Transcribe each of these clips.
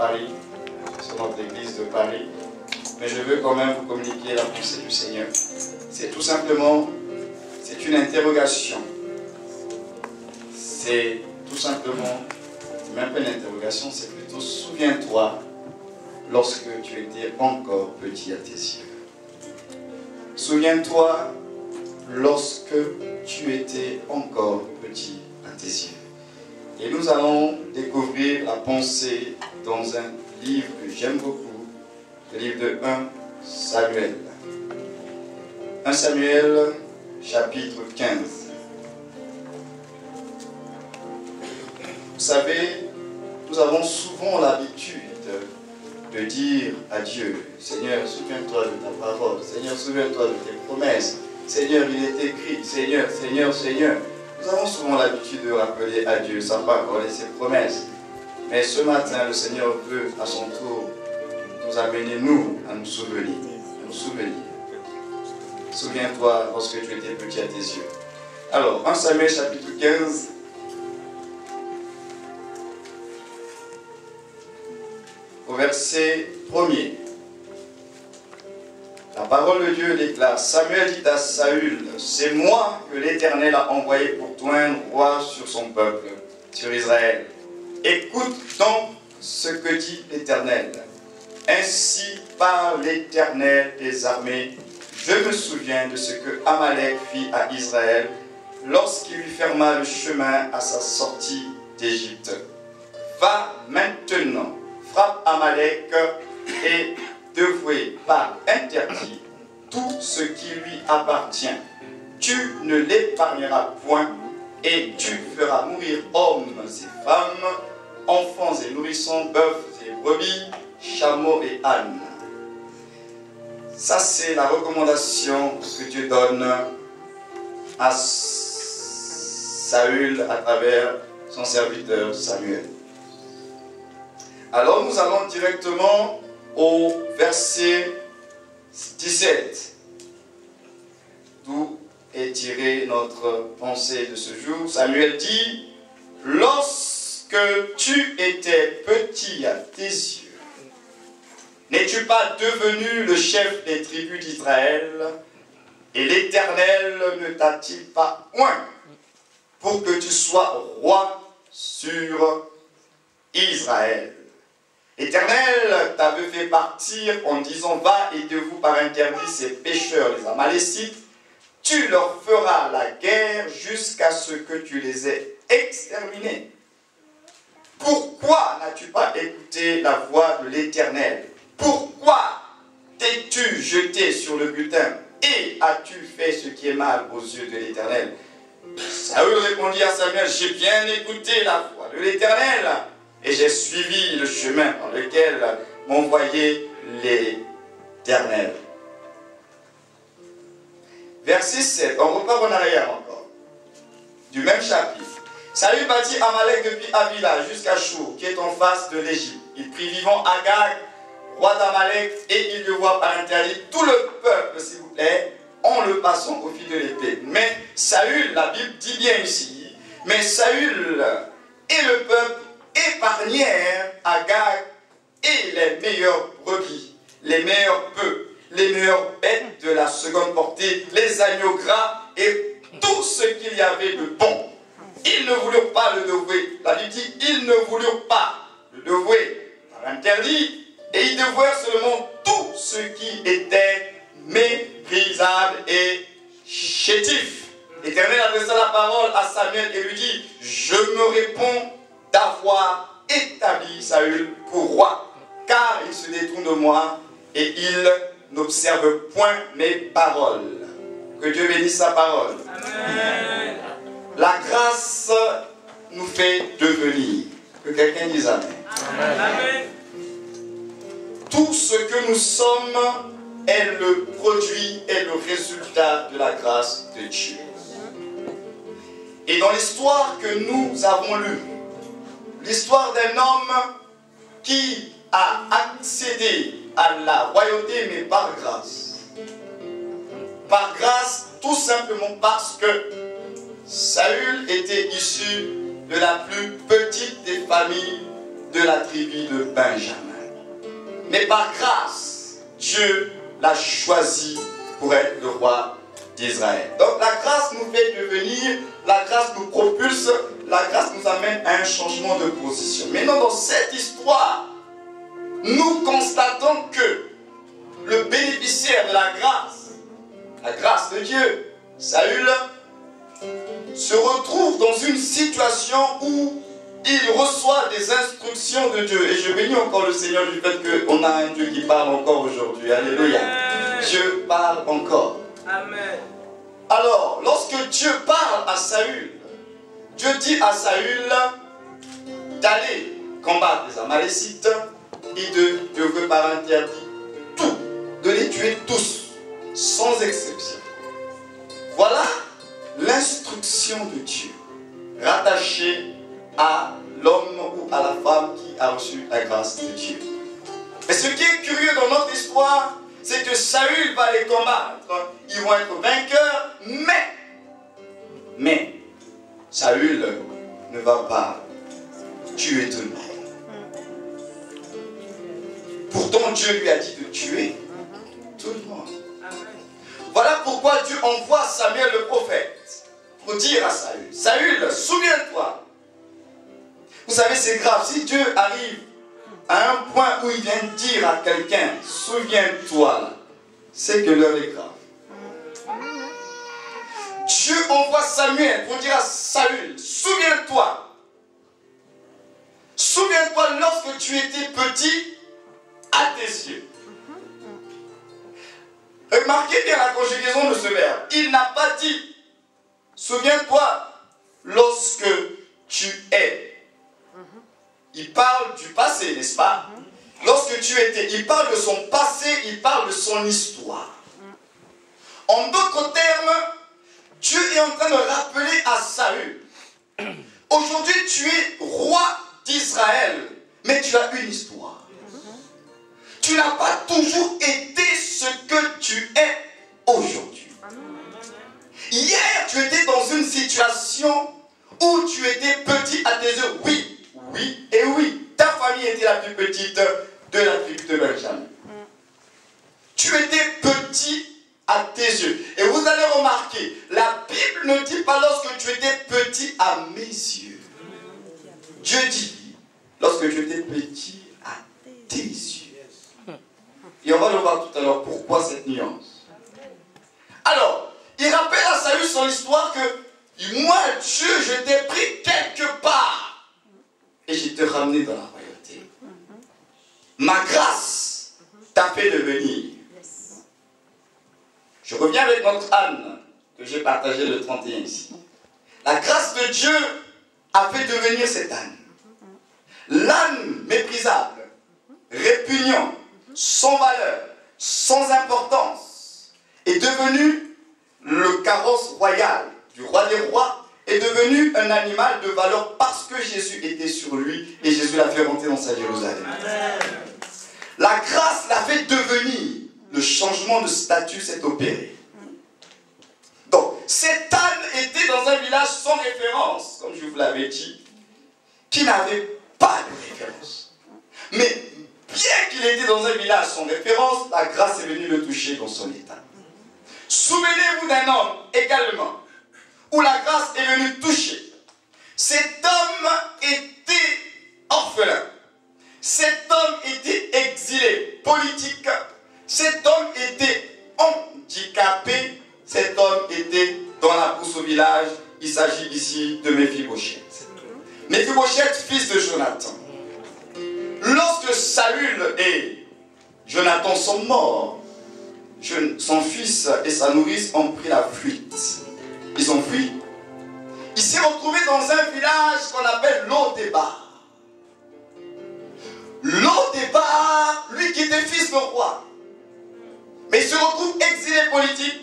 Paris, sur notre église de Paris. Mais je veux quand même vous communiquer la pensée du Seigneur. C'est tout simplement, c'est une interrogation. C'est tout simplement, c'est même pas une interrogation, c'est plutôt souviens-toi lorsque tu étais encore petit à tes yeux. Souviens-toi lorsque tu étais encore petit à tes yeux. Et nous allons découvrir la pensée dans un livre que j'aime beaucoup, le livre de 1 Samuel. 1 Samuel, chapitre 15. Vous savez, nous avons souvent l'habitude de dire à Dieu, Seigneur, souviens-toi de ta parole, Seigneur, souviens-toi de tes promesses, Seigneur, il est écrit, Seigneur, Seigneur, Seigneur. Nous avons souvent l'habitude de rappeler à Dieu sa parole et ses promesses. Mais ce matin, le Seigneur veut à son tour nous amener, nous, à nous souvenir. À nous souvenir. Souviens-toi lorsque tu étais petit à tes yeux. Alors, 1 Samuel chapitre 15. Au verset 1er. La parole de Dieu déclare, Samuel dit à Saül, c'est moi que l'Éternel a envoyé pour t'oindre roi sur son peuple, sur Israël. Écoute donc ce que dit l'Éternel. Ainsi parle l'Éternel des armées. Je me souviens de ce que Amalek fit à Israël lorsqu'il lui ferma le chemin à sa sortie d'Égypte. Va maintenant, frappe Amalek et dévouer par interdit tout ce qui lui appartient. Tu ne l'épargneras point et tu feras mourir hommes et femmes, enfants et nourrissons, bœufs et brebis, chameaux et ânes. Ça, c'est la recommandation que Dieu donne à Saül à travers son serviteur Samuel. Alors nous allons directement au verset 17, d'où est tirée notre pensée de ce jour. Samuel dit, lorsque tu étais petit à tes yeux, n'es-tu pas devenu le chef des tribus d'Israël, et l'Éternel ne t'a-t-il pas oint pour que tu sois roi sur Israël? L'Éternel t'avait fait partir en disant, va et dévoue par interdit ces pécheurs, les Amalécites. Tu leur feras la guerre jusqu'à ce que tu les aies exterminés. Pourquoi n'as-tu pas écouté la voix de l'Éternel? Pourquoi t'es-tu jeté sur le butin et as-tu fait ce qui est mal aux yeux de l'Éternel? Saül répondit à Samuel, j'ai bien écouté la voix de l'Éternel et j'ai suivi le chemin par lequel m'envoyait l'Éternel. Verset 7, on repart en arrière encore, du même chapitre. Saül bâtit Amalek depuis Avila jusqu'à Chour, qui est en face de l'Égypte. Il prit vivant Agag, roi d'Amalek, et il le voit par interdit tout le peuple, s'il vous plaît, en le passant au fil de l'épée. Mais Saül, la Bible dit bien ici, mais Saül et le peuple épargnèrent Agag et les meilleurs brebis, les meilleurs bœufs, les meilleures bêtes de la seconde portée, les agneaux gras et tout ce qu'il y avait de bon. Ils ne voulurent pas le dévouer. La Bible dit, ils ne voulurent pas le dévouer par interdit, et ils dévouèrent seulement tout ce qui était méprisable et chétif. L'Éternel adressa la parole à Samuel et lui dit, je me réponds d'avoir établi Saül pour roi, car il se détourne de moi et il n'observe point mes paroles. Que Dieu bénisse sa parole. Amen. La grâce nous fait devenir. Que quelqu'un dise Amen. Amen. Tout ce que nous sommes est le produit et le résultat de la grâce de Dieu. Et dans l'histoire que nous avons lue, l'histoire d'un homme qui a accédé à la royauté, mais par grâce. Par grâce, tout simplement parce que Saül était issu de la plus petite des familles de la tribu de Benjamin. Mais par grâce, Dieu l'a choisi pour être le roi d'Israël. Donc la grâce nous fait devenir, la grâce nous propulse, la grâce nous amène à un changement de position. Maintenant, dans cette histoire, nous constatons que le bénéficiaire de la grâce de Dieu, Saül, se retrouve dans une situation où il reçoit des instructions de Dieu. Et je bénis encore le Seigneur du fait qu'on a un Dieu qui parle encore aujourd'hui. Alléluia. Dieu parle encore. Amen. Alors, lorsque Dieu parle à Saül, Dieu dit à Saül d'aller combattre les Amalécites et de par interdit tout, de les tuer tous, sans exception. Voilà l'instruction de Dieu, rattachée à l'homme ou à la femme qui a reçu la grâce de Dieu. Mais ce qui est curieux dans notre histoire, c'est que Saül va les combattre. Ils vont être vainqueurs, mais Saül ne va pas tuer tout le monde. Pourtant, Dieu lui a dit de tuer tout le monde. Voilà pourquoi Dieu envoie Samuel le prophète pour dire à Saül, Saül, souviens-toi. Vous savez, c'est grave. Si Dieu arrive à un point où il vient dire à quelqu'un, souviens-toi, c'est que l'heure est grave. Dieu envoie Samuel pour dire à Saül, souviens-toi. Souviens-toi lorsque tu étais petit à tes yeux. Remarquez bien la conjugaison de ce verbe. Il n'a pas dit, souviens-toi lorsque tu es. Il parle du passé, n'est-ce pas? Lorsque tu étais, il parle de son passé, il parle de son histoire. En d'autres termes, Dieu est en train de rappeler à Saül, aujourd'hui tu es roi d'Israël, mais tu as une histoire. Tu n'as pas toujours été ce que tu es aujourd'hui. Hier, tu étais dans une situation où tu étais petit à tes yeux. Oui, oui et oui. Ta famille était la plus petite de la tribu de Benjamin. Tu étais petit à tes yeux. Et vous allez remarquer, la Bible ne dit pas lorsque tu étais petit à mes yeux. Dieu dit, lorsque tu étais petit à tes yeux. Et on va le voir tout à l'heure, pourquoi cette nuance. Alors, il rappelle à Saül son histoire que moi, Dieu, je t'ai pris quelque part et je t'ai ramené dans la royauté. Ma grâce t'a fait devenir. Je reviens avec notre âne que j'ai partagé le 31 ici. La grâce de Dieu a fait devenir cet âne. L'âne méprisable, répugnant, sans valeur, sans importance, est devenu le carrosse royal du roi des rois, est devenu un animal de valeur parce que Jésus était sur lui et Jésus l'a fait rentrer dans sa Jérusalem. Amen. La grâce l'a fait devenir, le changement de statut s'est opéré. Donc, cet âne était dans un village sans référence, comme je vous l'avais dit, qui n'avait pas de référence. Mais bien qu'il était dans un village sans référence, la grâce est venue le toucher dans son état. Souvenez-vous d'un homme également, où la grâce est venue toucher. Cet homme était orphelin. Cet homme était exilé, politique. Cet homme était handicapé. Cet homme était dans la brousse au village. Il s'agit ici de Méphibosheth. Méphibosheth, fils de Jonathan. Lorsque Saül et Jonathan sont morts, son fils et sa nourrice ont pris la fuite. Ils ont fui. Il s'est retrouvé dans un village qu'on appelle Lo-Débar. Lo-Débar, lui qui était fils de roi, mais il se retrouve exilé politique.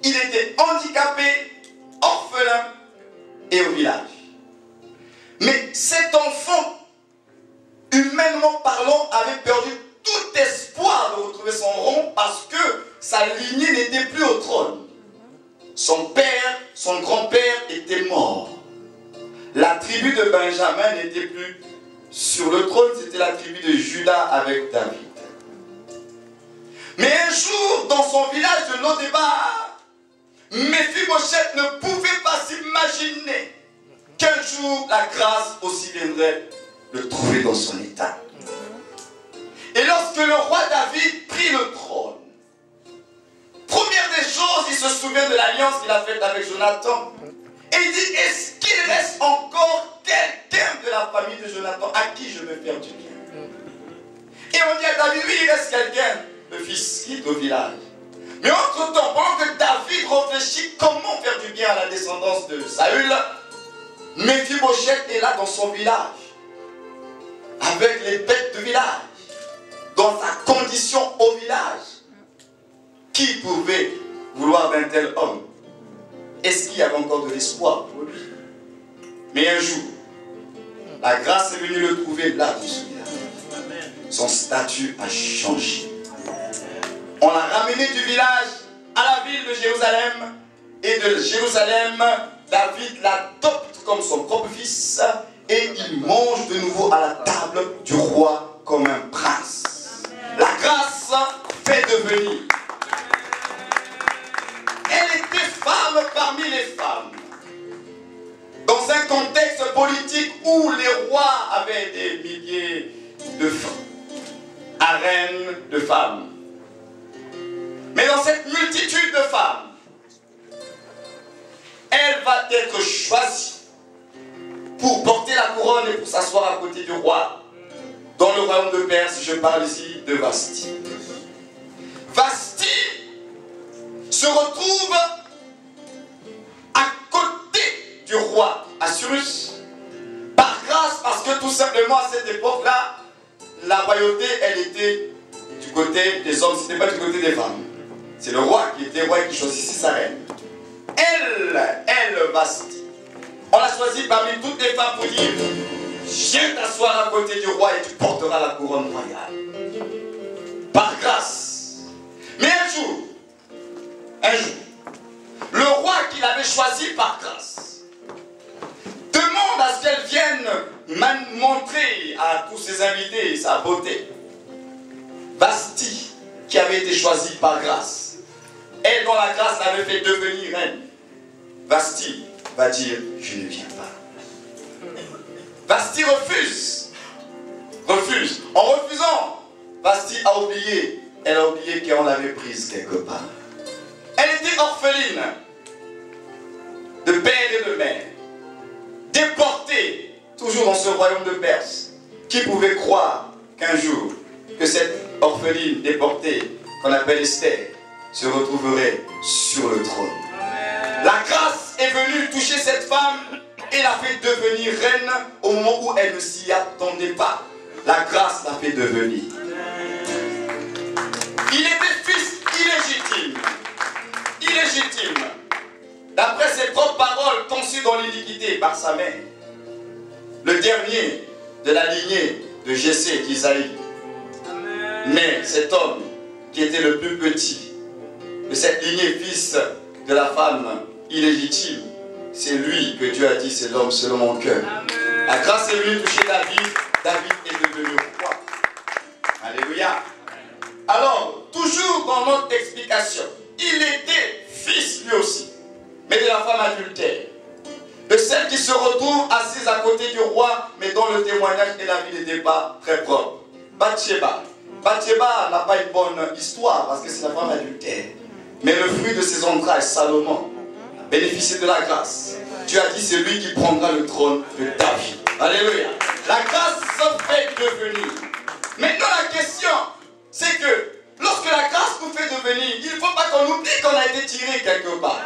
Il était handicapé, orphelin et au village. Mais cet enfant, humainement parlant, avait perdu tout espoir de retrouver son rang parce que sa lignée n'était plus au trône. Son père, son grand-père était mort. La tribu de Benjamin n'était plus sur le trône, c'était la tribu de Juda avec David. Mais un jour, dans son village de Lo-Débar, Méphibosheth ne pouvait pas s'imaginer qu'un jour la grâce aussi viendrait le trouver dans son état. Et lorsque le roi David prit le trône, première des choses, il se souvient de l'alliance qu'il a faite avec Jonathan. Et il dit, est-ce qu'il reste encore quelqu'un de la famille de Jonathan à qui je veux faire du bien? Et on dit à David, oui, il reste quelqu'un, le fils qui est au village. Mais entre-temps, pendant que David réfléchit comment faire du bien à la descendance de Saül, Méphibosheth est là dans son village, avec les bêtes de village, dans sa condition au village. Qui pouvait vouloir d'un tel homme? Est-ce qu'il y avait encore de l'espoir pour lui? Mais un jour, la grâce est venue le trouver là dans ce village. Son statut a changé. On l'a ramené du village à la ville de Jérusalem. Et de Jérusalem, David l'adopte comme son propre fils. Et il mange de nouveau à la table du roi comme un prince. La grâce fait devenir. Elle était femme parmi les femmes. Dans un contexte politique où les rois avaient des milliers de harèmes de femmes. Mais dans cette multitude de femmes, elle va être choisie pour porter la couronne et pour s'asseoir à côté du roi. Dans le royaume de Perse, je parle ici de Vashti. Vashti se retrouve à côté du roi Assuérus par grâce, parce que tout simplement à cette époque-là, la royauté, elle était du côté des hommes, ce n'était pas du côté des femmes. C'est le roi qui était roi et qui choisissait sa reine. Elle, Vashti, on l'a choisie parmi toutes les femmes pour dire, viens t'asseoir à côté du roi et tu porteras la couronne royale. Par grâce. Mais un jour, le roi qu'il avait choisi par grâce demande à ce qu'elle vienne montrer à tous ses invités sa beauté. Vashti, qui avait été choisie par grâce, elle dont la grâce l'avait fait devenir reine, Vashti va dire, je ne viens pas. Vashti refuse. En refusant, Vashti a oublié. Elle a oublié qu'on l'avait prise quelque part. Elle était orpheline de père et de mère, déportée, toujours dans ce royaume de Perse. Qui pouvait croire qu'un jour, que cette orpheline déportée, qu'on appelle Esther, se retrouverait sur le trône? La grâce est venue toucher cette femme et l'a fait devenir reine au moment où elle ne s'y attendait pas. La grâce l'a fait devenir. Il était fils illégitime, d'après ses propres paroles, conçu dans l'iniquité par sa mère. Le dernier de la lignée de Jessé d'Isaïe. Mais cet homme, qui était le plus petit de cette lignée, fils de la femme illégitime, c'est lui que Dieu a dit, c'est l'homme selon mon cœur. La grâce est venue toucher David. David est devenu roi. Alléluia. Alors, toujours dans notre explication, il était fils lui aussi, mais de la femme adultère, de celle qui se retrouve assise à côté du roi, mais dont le témoignage et la vie n'étaient pas très propres. Bathsheba. Bathsheba n'a pas une bonne histoire parce que c'est la femme adultère. Mais le fruit de ses entrailles, Salomon, a bénéficié de la grâce. Dieu a dit, c'est lui qui prendra le trône de David. Alléluia. La grâce se fait devenir. Maintenant la question, c'est que lorsque la grâce nous fait devenir, il ne faut pas qu'on oublie qu'on a été tiré quelque part.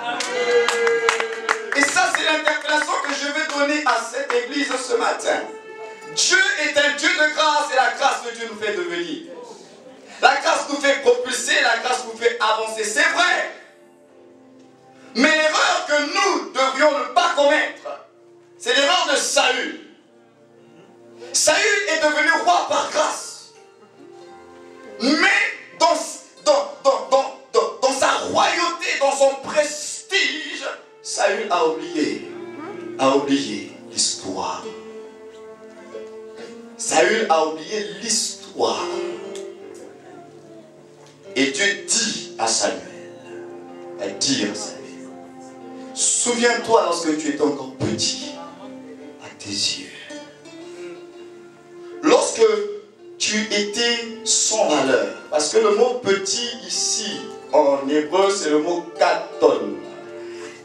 Et ça, c'est l'interpellation que je vais donner à cette église ce matin. Dieu est un Dieu de grâce et la grâce de Dieu nous fait devenir. La grâce nous fait propulser, la grâce nous fait avancer, c'est vrai. Mais l'erreur que nous devrions ne pas commettre, c'est l'erreur de Saül. Saül est devenu roi par grâce. Mais dans sa royauté, dans son prestige, Saül a oublié l'histoire. a oublié l'histoire. Et Dieu dit à Samuel, souviens-toi lorsque tu étais encore petit, à tes yeux. Lorsque tu étais sans valeur, parce que le mot petit ici, en hébreu, c'est le mot katon.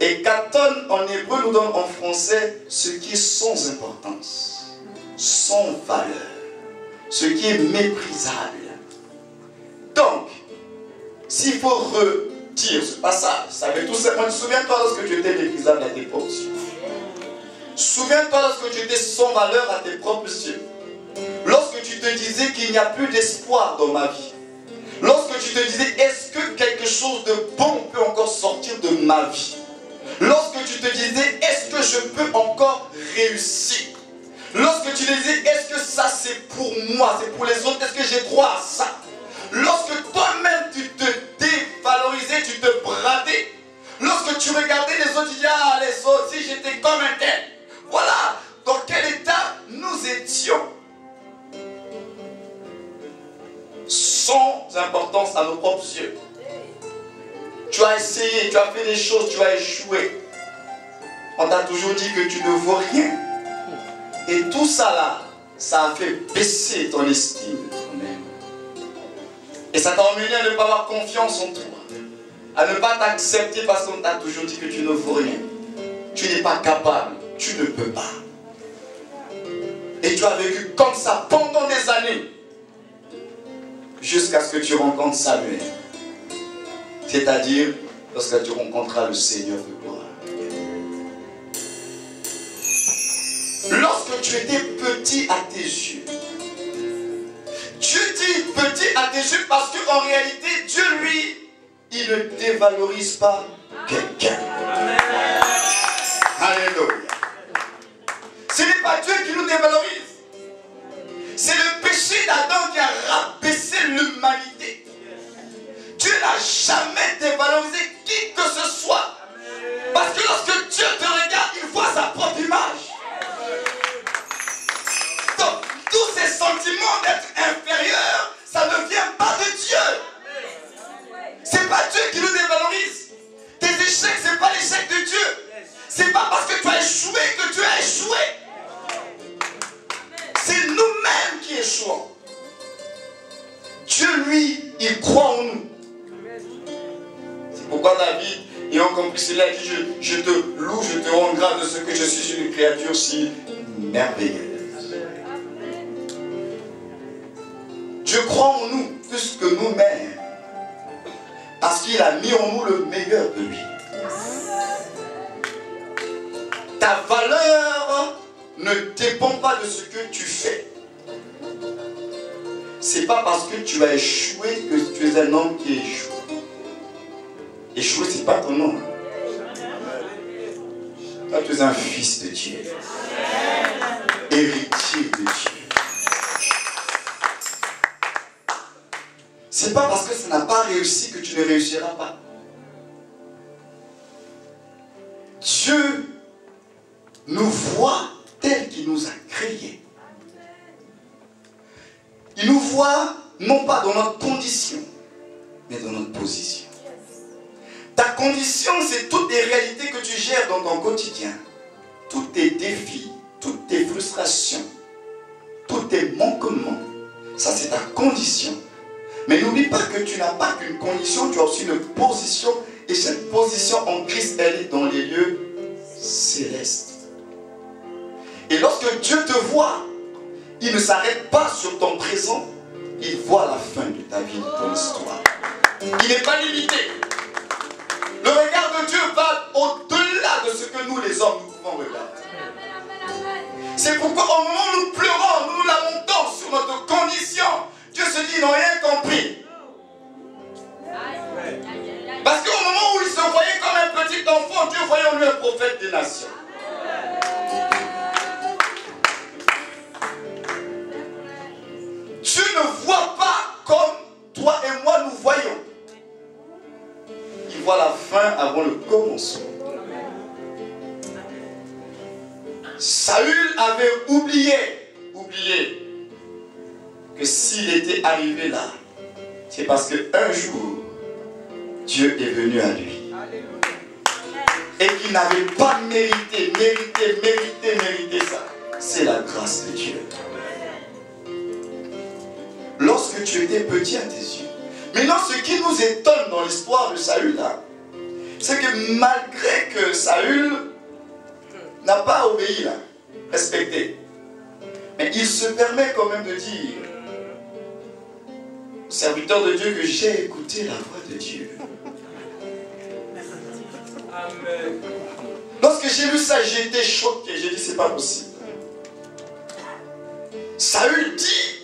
Et katon en hébreu nous donne en français ce qui est sans importance, sans valeur, ce qui est méprisable. Donc, s'il faut redire ce passage, ça veut tout simplement, souviens-toi lorsque tu étais méprisable à tes propres yeux. Souviens-toi lorsque tu étais sans valeur à tes propres yeux. Lorsque tu te disais qu'il n'y a plus d'espoir dans ma vie. Lorsque tu te disais, est-ce que quelque chose de bon peut encore sortir de ma vie? Lorsque tu te disais, est-ce que je peux encore réussir? Lorsque tu te disais, est-ce que ça c'est pour moi, c'est pour les autres, est-ce que j'ai droit à ça? Lorsque toi-même tu te dévalorisais, tu te bradais. Lorsque tu regardais les autres, tu disais, ah les autres, si j'étais comme un tel. Voilà dans quel état nous étions. Sans importance à nos propres yeux. Tu as essayé, tu as fait des choses, tu as échoué. On t'a toujours dit que tu ne vaux rien. Et tout ça là, ça a fait baisser ton estime de toi-même. Et ça t'a emmené à ne pas avoir confiance en toi. À ne pas t'accepter parce qu'on t'a toujours dit que tu ne vaux rien. Tu n'es pas capable, tu ne peux pas. Et tu as vécu comme ça pendant des années. Jusqu'à ce que tu rencontres Samuel. C'est-à-dire, lorsque tu rencontreras le Seigneur de gloire. Lorsque tu étais petit à tes yeux. Dieu dit petit à tes yeux parce qu'en réalité, Dieu, lui, il ne dévalorise pas quelqu'un. Alléluia. Ce n'est pas Dieu qui nous dévalorise. C'est le péché d'Adam qui a rabaissé l'humanité. Dieu n'a jamais dévalorisé qui que ce soit. Parce que lorsque Dieu te regarde, il voit sa propre image. Donc, tous ces sentiments d'être inférieur, ça ne vient pas de Dieu. C'est pas Dieu qui nous dévalorise. Tes échecs, c'est pas l'échec de Dieu. C'est pas parce que tu as échoué que tu as échoué. C'est nous-mêmes qui échouons. Dieu, lui, il croit en nous. C'est pourquoi David, ayant compris cela, il dit, je te loue, je te rends grâce de ce que je suis une créature si merveilleuse. Dieu croit en nous plus que nous-mêmes. Parce qu'il a mis en nous le meilleur de lui. Ta valeur ne dépend pas de ce que tu fais. C'est pas parce que tu as échoué que tu es un homme qui échoue. Échouer, c'est pas ton nom. Toi, tu es un fils de Dieu. Héritier de Dieu. C'est pas parce que ça n'a pas réussi que tu ne réussiras pas. Dieu nous voit tel qu'il nous a créés. Il nous voit non pas dans notre condition, mais dans notre position. Ta condition, c'est toutes les réalités que tu gères dans ton quotidien. Tous tes défis, toutes tes frustrations, tous tes manquements. Ça, c'est ta condition. Mais n'oublie pas que tu n'as pas qu'une condition, tu as aussi une position. Et cette position en Christ, elle est dans les lieux célestes. Et lorsque Dieu te voit, il ne s'arrête pas sur ton présent, il voit la fin de ta vie, de ton histoire. Il n'est pas limité. Le regard de Dieu va au-delà de ce que nous les hommes nous pouvons regarder. C'est pourquoi au moment où nous pleurons, nous nous lamentons sur notre condition, Dieu se dit, ils n'ont rien compris. Parce qu'au moment où il se voyait comme un petit enfant, Dieu voyait en lui un prophète des nations. Dieu ne voit pas comme toi et moi nous voyons. Il voit la fin avant le commencement. Saül avait oublié s'il était arrivé là, c'est parce qu'un jour, Dieu est venu à lui. Et qu'il n'avait pas mérité ça. C'est la grâce de Dieu. Lorsque tu étais petit à tes yeux. Maintenant, ce qui nous étonne dans l'histoire de Saül, là, c'est que malgré que Saül n'a pas obéi, là, respecté, mais il se permet quand même de dire au serviteur de Dieu que j'ai écouté la voix de Dieu. Amen. Lorsque j'ai lu ça, j'ai été choqué. J'ai dit, c'est pas possible. Saül dit,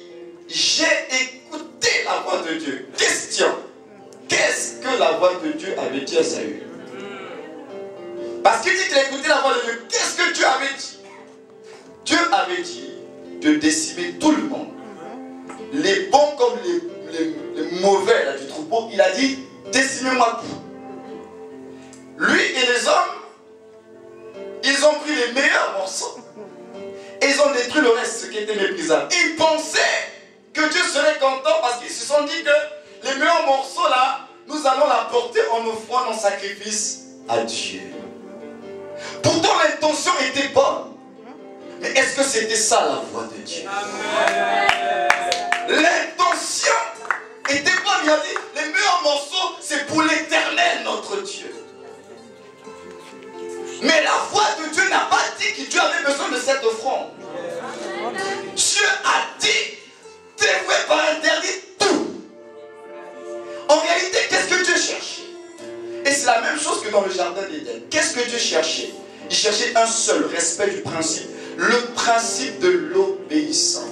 j'ai écouté la voix de Dieu. Question. Qu'est-ce que la voix de Dieu avait dit à Saül? Parce qu'il dit qu'il a écouté la voix de Dieu. Qu'est-ce que Dieu avait dit? Dieu avait dit de décimer tout le monde. Les bons comme les mauvais là, du troupeau. Il a dit, décimez-moi tout. Lui et les hommes, ils ont pris les meilleurs morceaux et ils ont détruit le reste, ce qui était méprisable. Ils pensaient que Dieu serait content parce qu'ils se sont dit que les meilleurs morceaux là, nous allons l'apporter en offrant en sacrifice à Dieu. Pourtant l'intention était bonne. Mais est-ce que c'était ça la voix de Dieu? L'intention était bonne. Il a dit, les meilleurs morceaux, c'est pour l'Éternel, notre Dieu. Mais la voix de Dieu n'a pas dit que Dieu avait besoin de cette offrande. Dieu a dit, dévoué par interdit tout. En réalité, qu'est-ce que Dieu cherchait? Et c'est la même chose que dans le jardin d'Éden. Qu'est-ce que Dieu cherchait? Il cherchait un seul respect du principe. Le principe de l'obéissance.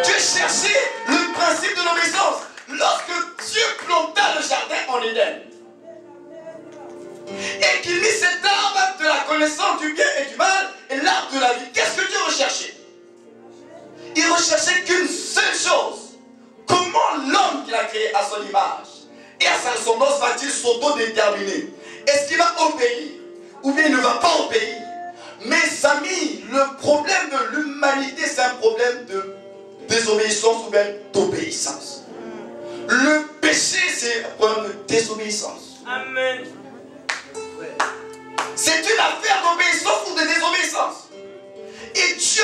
Dieu cherchait le principe de l'obéissance. Lorsque Dieu planta le jardin en Éden, et qu'il mit cet arbre de la connaissance du bien et du mal et l'arbre de la vie, qu'est-ce que Dieu recherchait? Il recherchait qu'une seule chose. Comment l'homme qu'il a créé à son image et à sa ressemblance va-t-il s'auto-déterminer? Est-ce qu'il va obéir ou bien il ne va pas obéir? Mes amis, le problème de l'humanité, c'est un problème de désobéissance ou bien d'obéissance. Le péché, c'est un problème de désobéissance. Amen. C'est une affaire d'obéissance ou de désobéissance. Et Dieu,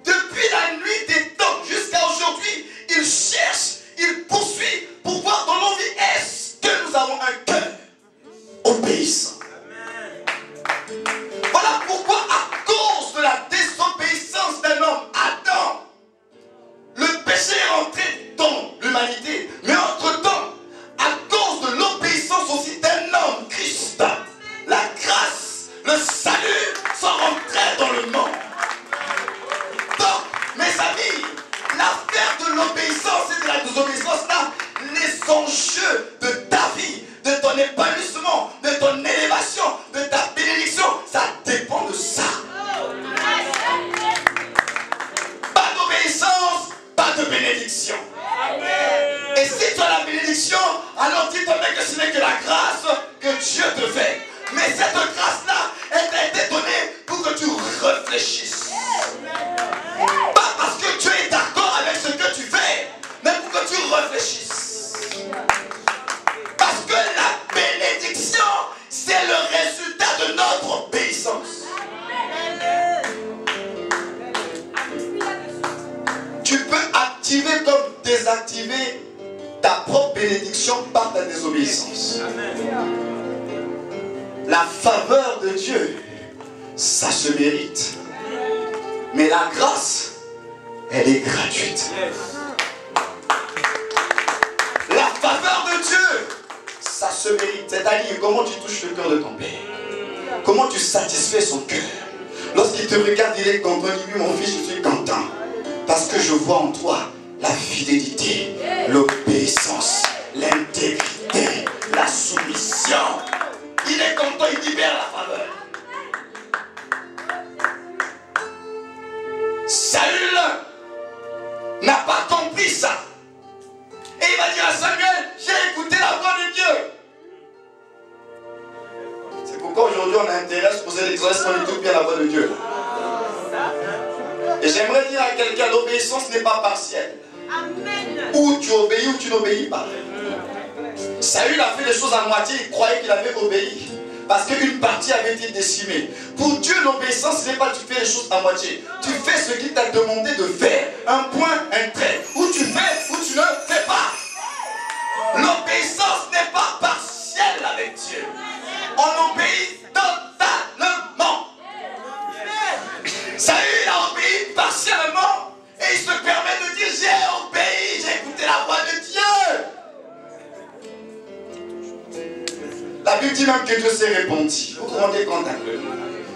depuis la nuit des temps jusqu'à aujourd'hui, il cherche, il poursuit pour voir dans nos vies, est-ce que nous avons un cœur obéissant? Voilà pourquoi, à cause de la désobéissance d'un homme, Adam, le péché est rentré dans l'humanité. Mais entre-temps, à cause de l'obéissance aussi d'un homme, Christ, la grâce, le salut sont rentrés dans le monde. Donc, mes amis, l'affaire de l'obéissance et de la désobéissance là, les enjeux de ta vie, de ton épanouissement, de ton élévation, de ta bénédiction, ça dépend de ça. Pas d'obéissance, pas de bénédiction. Et si tu as la bénédiction, alors dis-toi bien que ce n'est que la grâce que Dieu te fait. Mais cette grâce-là, elle t'a été donnée pour que tu réfléchisses. Pas parce que Dieu est d'accord avec ce que tu fais, mais pour que tu réfléchisses. Parce que la bénédiction, c'est le résultat de notre obéissance. Tu peux activer comme désactiver ta propre bénédiction par ta désobéissance. La faveur de Dieu, ça se mérite. Mais la grâce, elle est gratuite. La faveur de Dieu, ça se mérite. C'est-à-dire comment tu touches le cœur de ton Père. Comment tu satisfais son cœur. Lorsqu'il te regarde, il est content. Il dit, mon fils, je suis content. Parce que je vois en toi la fidélité, l'obéissance, l'intégrité, la soumission. Il est content, il libère la faveur. Saül n'a pas compris ça. Et il va dire à Samuel, j'ai écouté la voix de Dieu. C'est pourquoi aujourd'hui on a intérêt à se poser l'exercice qu'on écoute bien la voix de Dieu. Et j'aimerais dire à quelqu'un, l'obéissance n'est pas partielle. Amen. Ou tu obéis ou tu n'obéis pas. Saül a fait les choses à moitié, il croyait qu'il avait obéi. Parce qu'une partie avait été décimée. Pour Dieu, l'obéissance, ce n'est pas tu fais les choses à moitié. Tu fais ce qu'il t'a demandé de faire. Un point, un trait. Ou tu fais ou tu ne fais pas. L'obéissance n'est pas partielle avec Dieu. On obéit totalement. Saül a obéi partiellement. Et il se permet de dire, j'ai obéi, j'ai écouté la voix de Dieu. La Bible dit même que Dieu s'est repenti. Vous vous rendez compte un peu?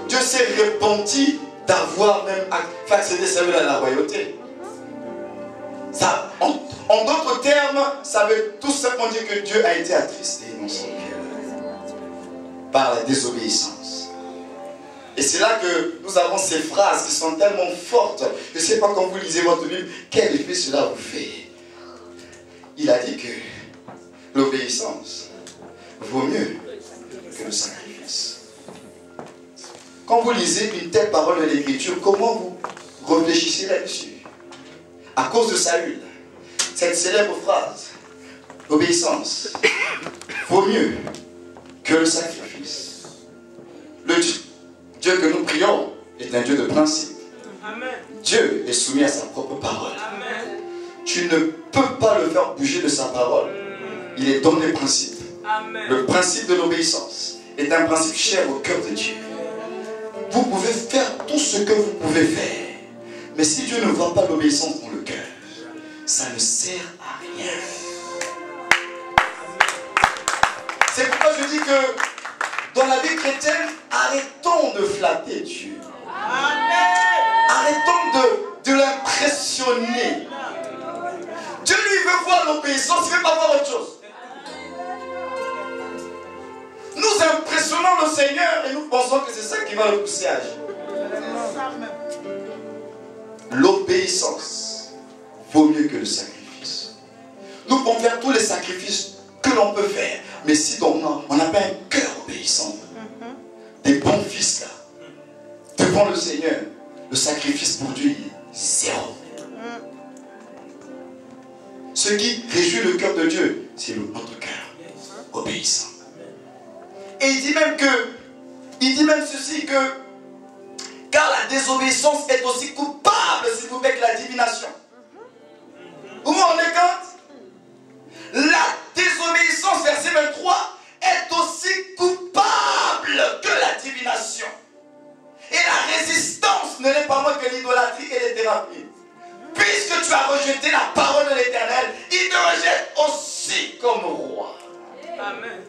Dieu s'est repenti d'avoir même fait accéder Saül à la royauté. Ça, en d'autres termes, ça veut tout simplement dire que Dieu a été attristé dans son cœur par la désobéissance. Et c'est là que nous avons ces phrases qui sont tellement fortes. Je ne sais pas quand vous lisez votre Bible, quel effet cela vous fait. Il a dit que l'obéissance vaut mieux que le sacrifice. Quand vous lisez une telle parole de l'Écriture, comment vous réfléchissez là-dessus? À cause de Saül, cette célèbre phrase, l'obéissance vaut mieux que le sacrifice. Le Dieu que nous prions est un Dieu de principe. Amen. Dieu est soumis à sa propre parole. Amen. Tu ne peux pas le faire bouger de sa parole. Il est dans les principes. Amen. Le principe de l'obéissance est un principe cher au cœur de Dieu. Vous pouvez faire tout ce que vous pouvez faire. Mais si Dieu ne voit pas l'obéissance dans le cœur, ça ne sert à rien. C'est pourquoi je dis que dans la vie chrétienne, arrêtons de flatter Dieu. Amen. Arrêtons de l'impressionner. Dieu lui veut voir l'obéissance, il ne veut pas voir autre chose. Nous impressionnons le Seigneur et nous pensons que c'est ça qui va le pousser à agir. L'obéissance vaut mieux que le sacrifice. Nous pouvons faire tous les sacrifices que l'on peut faire, mais si on n'a pas un cœur obéissant, des bons fils là, devant le Seigneur, le sacrifice pour Dieu est zéro. Ce qui réjouit le cœur de Dieu, c'est notre cœur obéissant. Et il dit même ceci que car la désobéissance est aussi coupable, s'il vous plaît, que la divination. Vous vous rendez compte? La désobéissance, verset 23, est aussi coupable que la divination. Et la résistance ne l'est pas moins que l'idolâtrie et les thérapies. Puisque tu as rejeté la parole de l'Éternel, il te rejette aussi comme roi. Amen.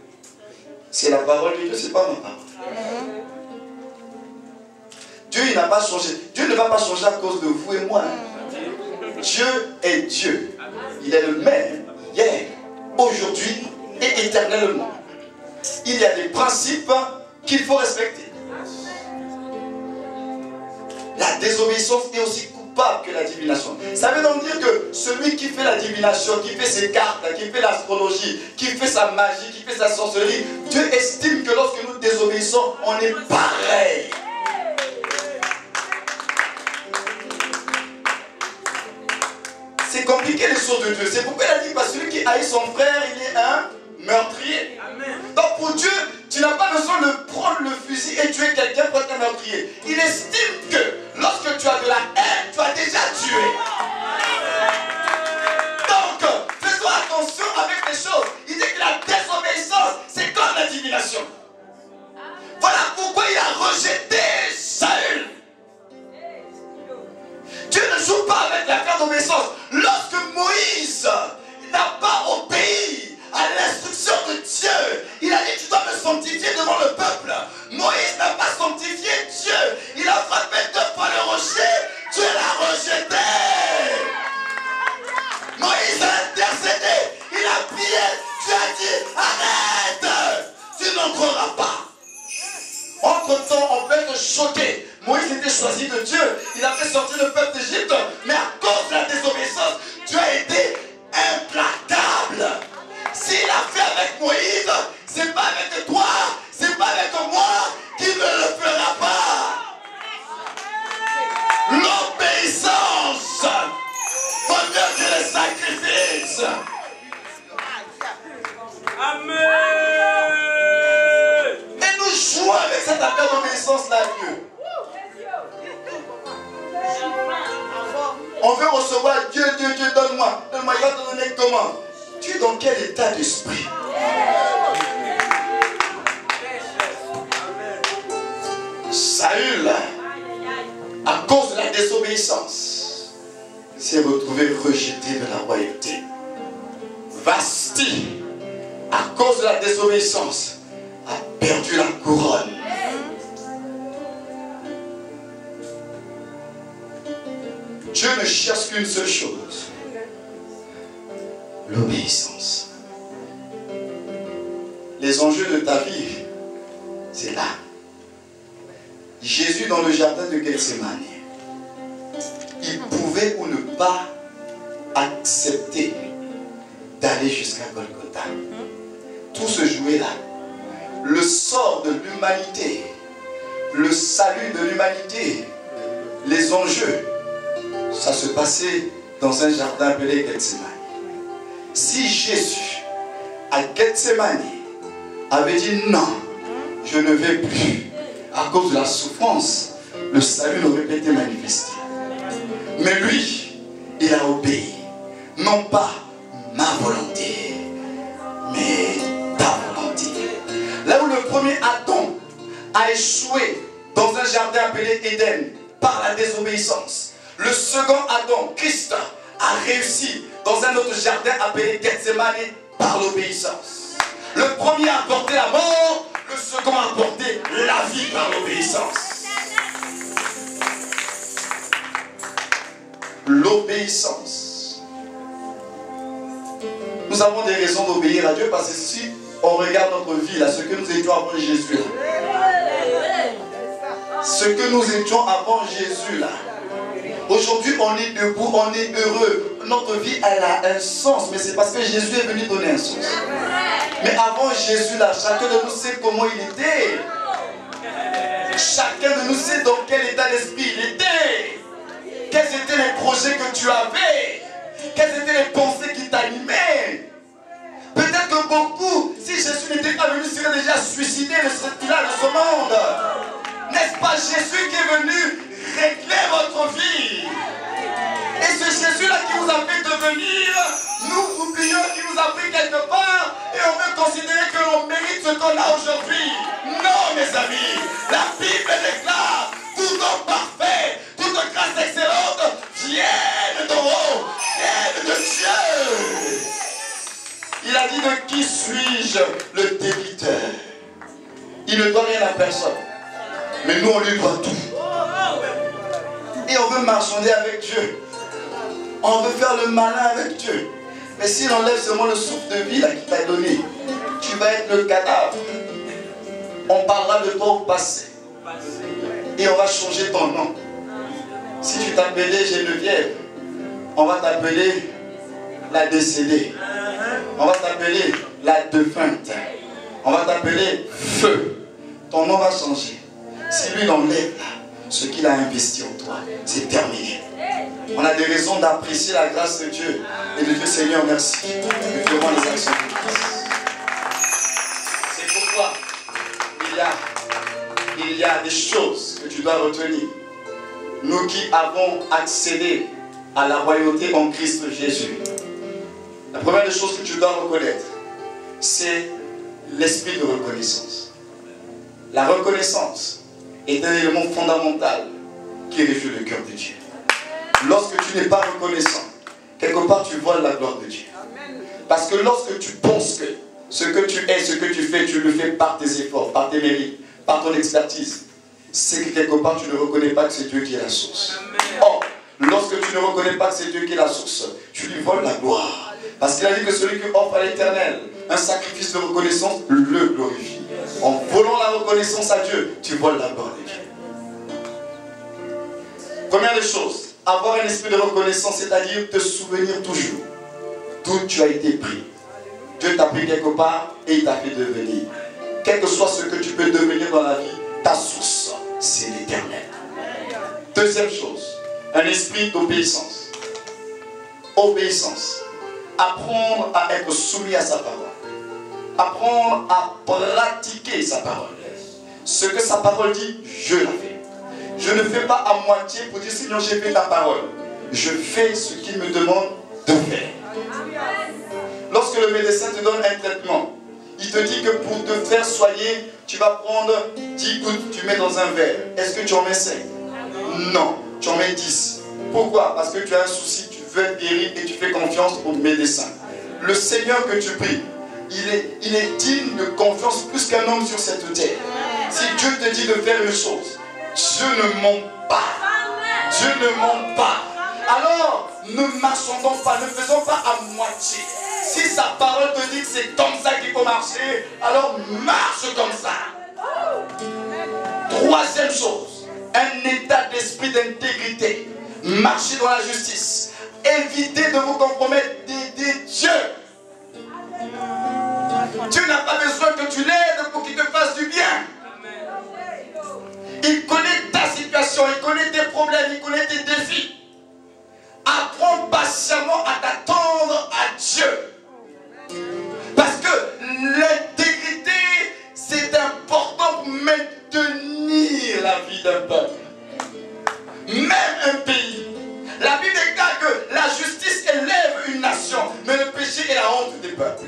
C'est la parole de Dieu, c'est pas ma parole. Dieu, il n'a pas changé. Dieu ne va pas changer à cause de vous et moi. Dieu est Dieu. Il est le même hier, aujourd'hui et éternellement. Il y a des principes qu'il faut respecter. La désobéissance est aussi coupable que la divination. Ça veut donc dire que celui qui fait la divination, qui fait ses cartes, qui fait l'astrologie, qui fait sa magie, qui fait sa sorcellerie, Dieu estime que lorsque nous désobéissons, on est pareil. C'est compliqué les choses de Dieu. C'est pourquoi il a dit, parce que celui qui haït son frère, il est un meurtrier. Amen. Donc pour Dieu, tu n'as pas besoin de prendre le fusil et tuer quelqu'un pour être un meurtrier. Il estime que lorsque tu as de la haine, tu as déjà tué. Donc, faisons attention avec les choses. Il dit que la désobéissance, c'est comme la divination. Voilà pourquoi il a rejeté Saül. Dieu ne joue pas avec la carte d'obéissance. Lorsque Moïse n'a pas obéi à l'instruction de Dieu, il a dit tu dois me sanctifier devant le peuple. Moïse n'a pas sanctifié Dieu. Il a frappé 2 fois le rocher. Dieu l'a rejeté. Moïse a intercédé. Il a prié. Dieu a dit arrête. Tu n'entreras pas. Entre-temps, on peut être choqué. Moïse était choisi de Dieu. Il a fait sortir le peuple d'Égypte. Mais à cause de la désobéissance, Dieu a été implacable. S'il a fait avec Moïse, c'est pas avec toi, c'est pas avec moi qu'il ne le fera pas. L'obéissance commande. Tu es dans quel état d'esprit? Saül, à cause de la désobéissance, s'est retrouvé rejeté de la royauté. Vasti, à cause de la désobéissance, a perdu la couronne. Dieu ne cherche qu'une seule chose, l'obéissance. Les enjeux de ta vie, c'est là. Jésus dans le jardin de Gethsémani, il pouvait ou ne pas accepter d'aller jusqu'à Golgotha. Tout se jouait là. Le sort de l'humanité, le salut de l'humanité, les enjeux, ça se passait dans un jardin appelé Gethsémani. Si Jésus, à Gethsémani, avait dit non, je ne vais plus, à cause de la souffrance, le salut n'aurait pas été manifesté. Mais lui, il a obéi. Non pas ma volonté, mais ta volonté. Là où le premier Adam a échoué dans un jardin appelé Éden par la désobéissance, le second Adam, Christ, a réussi dans un autre jardin appelé Gethsémani par l'obéissance. Le premier a apporté la mort, le second a apporté la vie par l'obéissance. L'obéissance. Nous avons des raisons d'obéir à Dieu parce que si on regarde notre vie, là, ce que nous étions avant Jésus, là, ce que nous étions avant Jésus, là, aujourd'hui on est debout, on est heureux. Notre vie, elle a un sens, mais c'est parce que Jésus est venu donner un sens. Mais avant Jésus, là, chacun de nous sait comment il était. Chacun de nous sait dans quel état d'esprit il était. Quels étaient les projets que tu avais? Quelles étaient les pensées qui t'animaient? Peut-être que beaucoup, si Jésus n'était pas venu, seraient déjà suicidés, ne serait-il là de ce monde? N'est-ce pas Jésus qui est venu régler votre vie? Et c'est Jésus-là qui vous a fait devenir, nous oublions qu'il nous a pris quelque part et on veut considérer que l'on mérite ce qu'on a aujourd'hui. Non, mes amis, la Bible déclare tout don parfait, toute grâce excellente viennent d'en haut, viennent de Dieu. Il a dit: de qui suis-je le débiteur? Il ne doit rien à personne, mais nous on lui doit tout. Et on veut marchander avec Dieu. On veut faire le malin avec Dieu. Mais s'il enlève seulement le souffle de vie qu'il t'a donné, tu vas être le cadavre. On parlera de toi au passé. Et on va changer ton nom. Si tu t'appelais Geneviève, on va t'appeler la décédée. On va t'appeler la défunte. On va t'appeler Feu. Ton nom va changer. Si lui enlève ce qu'il a investi en toi, c'est terminé. On a des raisons d'apprécier la grâce de Dieu et de dire: Seigneur, merci. Nous ferons les actions de grâce. C'est pourquoi il y a des choses que tu dois retenir. Nous qui avons accédé à la royauté en Christ Jésus, la première des choses que tu dois reconnaître, c'est l'esprit de reconnaissance. La reconnaissance est un élément fondamental qui réfugie le cœur de Dieu. Lorsque tu n'es pas reconnaissant, quelque part tu voiles la gloire de Dieu. Parce que lorsque tu penses que ce que tu es, ce que tu fais, tu le fais par tes efforts, par tes mérites, par ton expertise, c'est que quelque part tu ne reconnais pas que c'est Dieu qui est la source. Or, lorsque tu ne reconnais pas que c'est Dieu qui est la source, tu lui voles la gloire. Parce qu'il a dit que celui qui offre à l'Éternel un sacrifice de reconnaissance le glorifie. En volant la reconnaissance à Dieu, tu voles la gloire de Dieu. Première des choses, avoir un esprit de reconnaissance, c'est-à-dire te souvenir toujours d'où tu as été pris. Dieu t'a pris quelque part et il t'a fait devenir. Quel que soit ce que tu peux devenir dans la vie, ta source, c'est l'Éternel. Deuxième chose, un esprit d'obéissance. Obéissance. Apprendre à être soumis à sa parole. Apprendre à pratiquer sa parole. Ce que sa parole dit, je la fais. Je ne fais pas à moitié pour dire: Seigneur, j'ai fait ta parole. Je fais ce qu'il me demande de faire. donne un traitement. Il te dit que pour te faire soigner, tu vas prendre 10 gouttes, tu mets dans un verre. Est-ce que tu en mets 5? Non, tu en mets 10. Pourquoi? Parce que tu as un souci, tu veux être guéri et tu fais confiance au médecin. Le Seigneur que tu pries, il est digne de confiance plus qu'un homme sur cette terre. Si Dieu te dit de faire une chose, Dieu ne ment pas. Dieu ne ment pas. Alors, ne marchons donc pas, ne faisons pas à moitié. Si sa parole te dit que c'est comme ça qu'il faut marcher, alors marche comme ça. Troisième chose, un état d'esprit d'intégrité. Marchez dans la justice. Évitez de vous compromettre, d'aider Dieu. Dieu n'a pas besoin que tu l'aides pour qu'il te fasse du bien. Il connaît ta situation, il connaît tes problèmes, il connaît tes défis. Apprends patiemment à t'attendre à Dieu. Parce que l'intégrité, c'est important pour maintenir la vie d'un peuple. Même un pays. La Bible déclare que la justice élève une nation, mais le péché est la honte des peuples.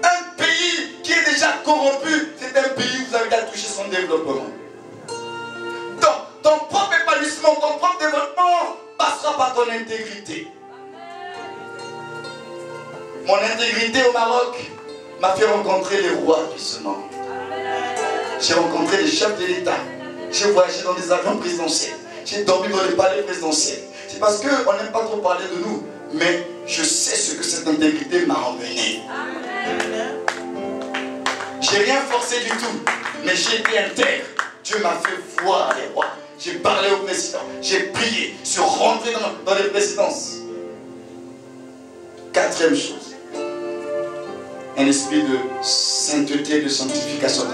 Un pays qui est déjà corrompu, c'est un pays où vous avez qu'à toucher son développement. Donc, ton propre épanouissement, ton propre développement passera par ton intégrité. Mon intégrité au Maroc m'a fait rencontrer les rois de ce monde. J'ai rencontré les chefs de l'État. J'ai voyagé dans des avions présidentiels. J'ai dormi dans les palais présidentiels. C'est parce qu'on n'aime pas trop parler de nous. Mais je sais ce que cette intégrité m'a emmené. J'ai rien forcé du tout. Mais j'ai été intègre. Dieu m'a fait voir les rois. J'ai parlé au président. J'ai prié. Je suis rentré dans les présidences. Quatrième chose. Un esprit de sainteté, de sanctification.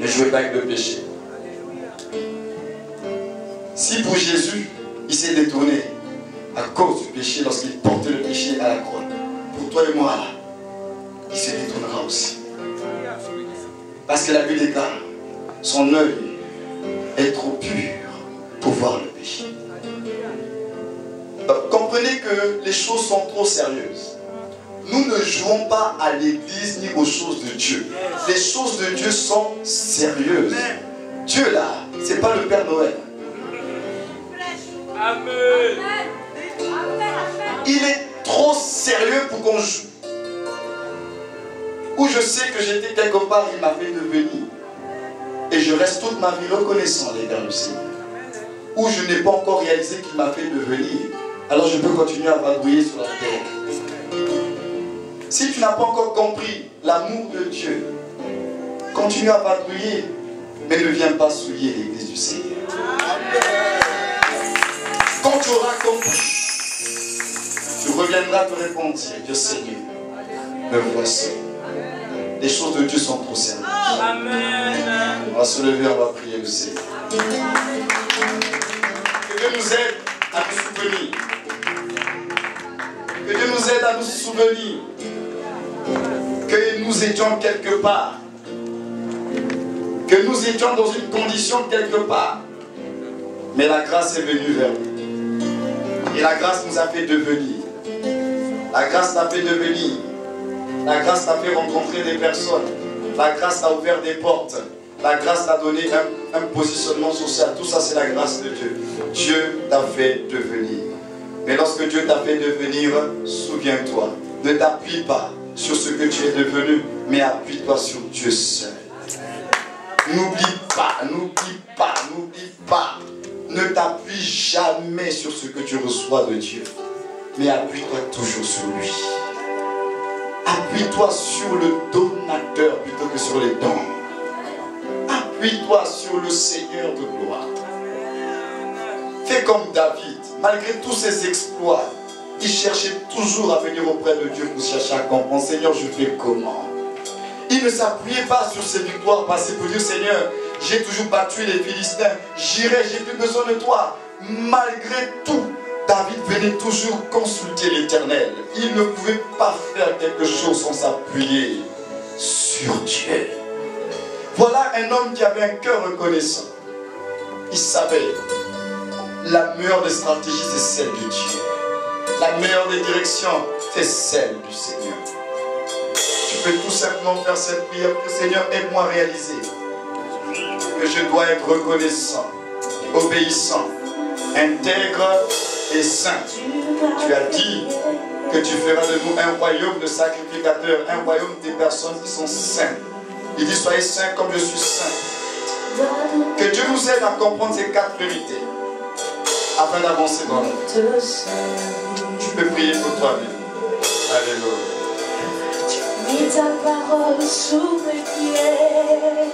Ne jouez pas avec le péché. Si pour Jésus, il s'est détourné à cause du péché lorsqu'il portait le péché à la croix, pour toi et moi, là, il se détournera aussi. Parce que la Bible déclare, son œil est trop pur pour voir le péché. Comprenez que les choses sont trop sérieuses. Nous ne jouons pas à l'église ni aux choses de Dieu. Les choses de Dieu sont sérieuses. Dieu là, c'est pas le Père Noël. Amen. Il est trop sérieux pour qu'on joue. Où je sais que j'étais quelque part, il m'a fait devenir. Et je reste toute ma vie reconnaissant l'égard du Seigneur. Où je n'ai pas encore réalisé qu'il m'a fait devenir. Alors je peux continuer à vadrouiller sur la terre. Si tu n'as pas encore compris l'amour de Dieu, continue à vadrouiller, mais ne viens pas souiller l'église du Seigneur. Quand tu auras compris, tu reviendras te répondre, Dieu Seigneur, me voici. Les choses de Dieu sont trop sérieuses. Amen. On va se lever, on va prier le Seigneur. Que Dieu nous aide à nous souvenir. Que Dieu nous aide à nous souvenir que nous étions quelque part. Que nous étions dans une condition quelque part. Mais la grâce est venue vers nous. Et la grâce nous a fait devenir. La grâce t'a fait devenir. La grâce t'a fait rencontrer des personnes. La grâce t'a ouvert des portes. La grâce t'a donné un positionnement social. Tout ça, c'est la grâce de Dieu. Dieu t'a fait devenir. Mais lorsque Dieu t'a fait devenir, souviens-toi, ne t'appuie pas sur ce que tu es devenu, mais appuie-toi sur Dieu seul. N'oublie pas, n'oublie pas, n'oublie pas. Ne t'appuie jamais sur ce que tu reçois de Dieu, mais appuie-toi toujours sur lui. Appuie-toi sur le donateur plutôt que sur les dons. Appuie-toi sur le Seigneur de gloire. Fais comme David, malgré tous ses exploits, il cherchait toujours à venir auprès de Dieu pour chercher à comprendre. Seigneur, je fais comment? Il ne s'appuyait pas sur ses victoires passées pour dire, Seigneur, j'ai toujours battu les Philistins, j'irai, j'ai plus besoin de toi. Malgré tout, David venait toujours consulter l'Éternel. Il ne pouvait pas faire quelque chose sans s'appuyer sur Dieu. Voilà un homme qui avait un cœur reconnaissant. Il savait, la meilleure des stratégies, c'est celle de Dieu. La meilleure des directions, c'est celle du Seigneur. peux tout simplement faire cette prière. Seigneur, aide-moi à réaliser que je dois être reconnaissant, obéissant, intègre et saint. Tu as dit que tu feras de nous un royaume de sacrificateurs, un royaume des personnes qui sont saintes. Il dit, soyez saints comme je suis saint. Que Dieu nous aide à comprendre ces 4 vérités afin d'avancer dans la vie. Tu peux prier pour toi-même. Alléluia. Mets ta parole sous mes pieds.